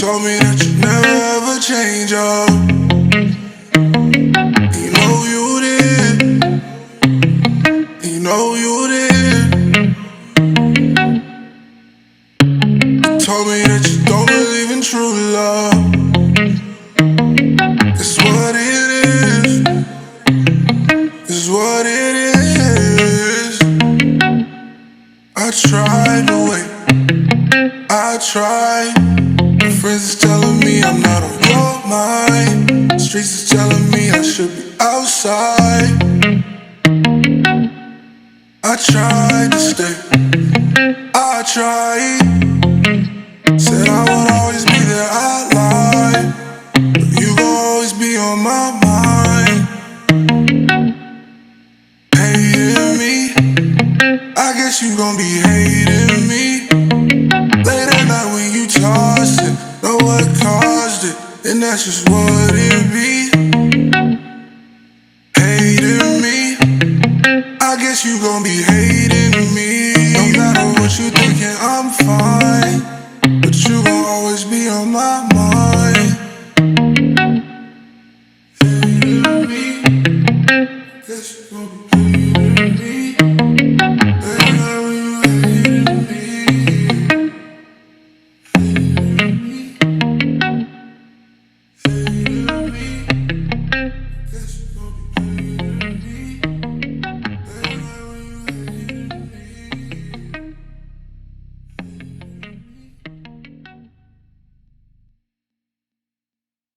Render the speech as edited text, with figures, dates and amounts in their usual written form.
Told me that you never ever change up. You know you did. You know you did. Told me that you don't believe in true love. It's what it is. It's what it is. I tried to wait. I tried. My friends is telling me I'm not on your mind. Streets is telling me I should be outside. I tried to stay. I tried. Said I would always be there. I lied. But you gon' always be on my mind. Hating me. I guess you gon' be hating me. Late at night when you toss it, know what caused it, and that's just what it be.